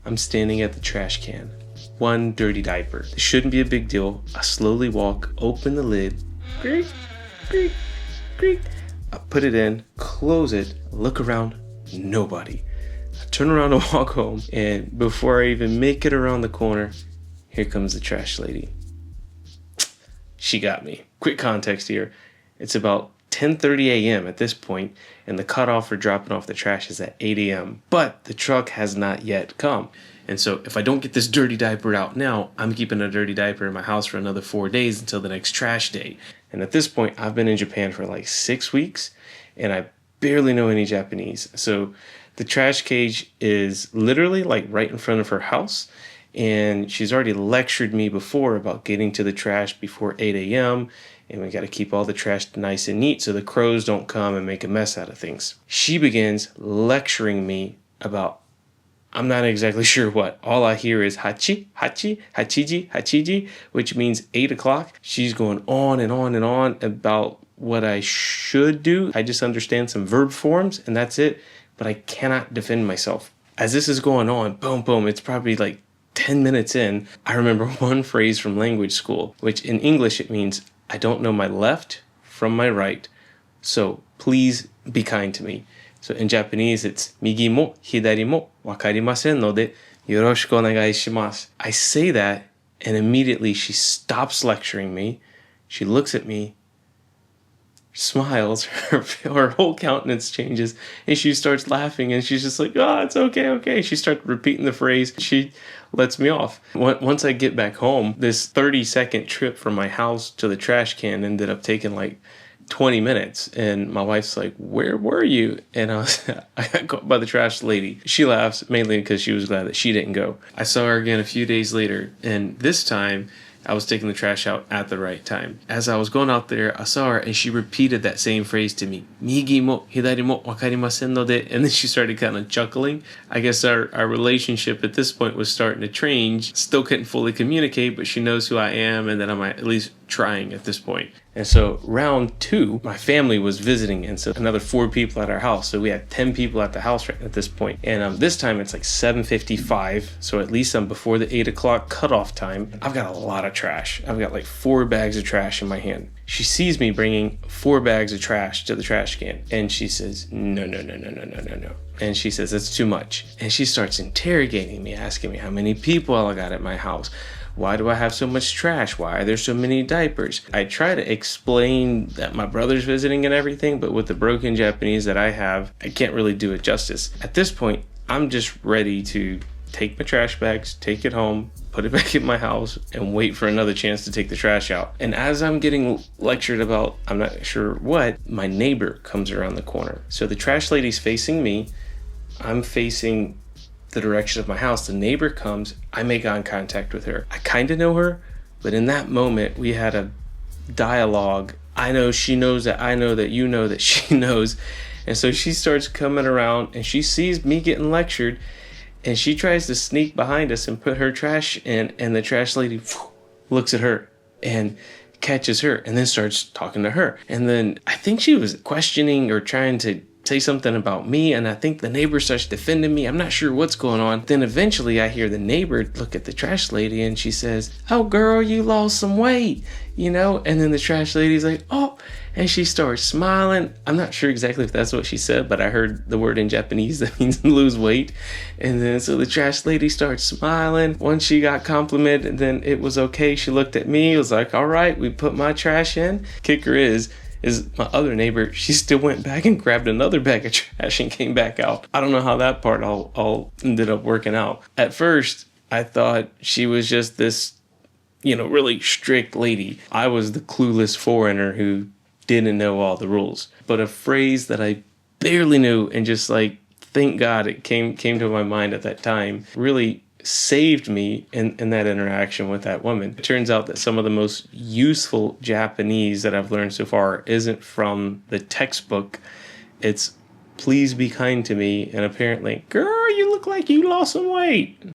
I'm standing at the trash can. One dirty diaper. It shouldn't be a big deal. I slowly walk, open the lid. Creak, creak, creak. I put it in, close it, look around, nobody. I turn around and walk home, and before I even make it around the corner, here comes the trash lady. She got me. Quick context here. It's about 10:30 a.m. at this point, and the cutoff for dropping off the trash is at 8 a.m. But the truck has not yet come. And so if I don't get this dirty diaper out now, I'm keeping a dirty diaper in my house for another 4 days until the next trash day. And at this point, I've been in Japan for like 6 weeks, and I barely know any Japanese. So the trash cage is literally like right in front of her house. And she's already lectured me before about getting to the trash before 8 a.m. And we got to keep all the trash nice and neat so the crows don't come and make a mess out of things. She begins lecturing me about, I'm not exactly sure what. All I hear is hachi, hachi, hachiji, hachiji, which means 8 o'clock. She's going on and on and on about what I should do. I just understand some verb forms and that's it. But I cannot defend myself. As this is going on, boom, boom, it's probably like 10 minutes in, I remember one phrase from language school, which in English it means, I don't know my left from my right, so please be kind to me. So in Japanese, it's migi mo hidari mo wakarimasen node yoroshiku onegai shimasu. I say that, and immediately she stops lecturing me. She looks at me, smiles, her whole countenance changes, and she starts laughing, and she's just like, oh, it's okay, okay. She starts repeating the phrase. She lets me off. Once I get back home, this 30-second trip from my house to the trash can ended up taking like 20 minutes. And my wife's like, where were you? And I got caught by the trash lady. She laughs mainly because she was glad that she didn't go. I saw her again a few days later, and this time I was taking the trash out at the right time. As I was going out there, I saw her and she repeated that same phrase to me. Migi mo hidari mo wakarimasen node. And then she started kind of chuckling. I guess our relationship at this point was starting to change. Still couldn't fully communicate, but she knows who I am and that I'm at least trying at this point. And so round 2, my family was visiting, and so another 4 people at our house. So we had 10 people at the house right at this point. And this time it's like 7:55, so at least I'm before the 8 o'clock cutoff time. I've got a lot of trash. I've got like 4 bags of trash in my hand. She sees me bringing 4 bags of trash to the trash can, and she says, no. And she says, that's too much. And she starts interrogating me, asking me how many people I got at my house. Why do I have so much trash? Why are there so many diapers? I try to explain that my brother's visiting and everything, but with the broken Japanese that I have, I can't really do it justice. At this point, I'm just ready to take my trash bags, take it home, put it back in my house, and wait for another chance to take the trash out. And as I'm getting lectured about, I'm not sure what, my neighbor comes around the corner. So the trash lady's facing me. I'm facing the direction of my house. The neighbor comes, I make eye contact with her. I kind of know her, but in that moment we had a dialogue. I know she knows that I know that you know that she knows. And so she starts coming around and she sees me getting lectured and she tries to sneak behind us and put her trash in, and the trash lady looks at her and catches her and then starts talking to her. And then I think she was questioning or trying to say something about me, and I think the neighbor starts defending me. I'm not sure what's going on. Then eventually I hear the neighbor look at the trash lady and she says, oh girl, you lost some weight, you know? And then the trash lady's like, oh, and she starts smiling. I'm not sure exactly if that's what she said, but I heard the word in Japanese that means lose weight. And then so the trash lady starts smiling. Once she got complimented, and then it was okay. She looked at me, was like, all right, we put my trash in. Kicker is my other neighbor, she still went back and grabbed another bag of trash and came back out. I don't know how that part all ended up working out. At first, I thought she was just this, really strict lady. I was the clueless foreigner who didn't know all the rules. But a phrase that I barely knew, and just like, thank God it came to my mind at that time, really saved me in that interaction with that woman. It turns out that some of the most useful Japanese that I've learned so far isn't from the textbook. It's please be kind to me, and apparently, girl, you look like you lost some weight.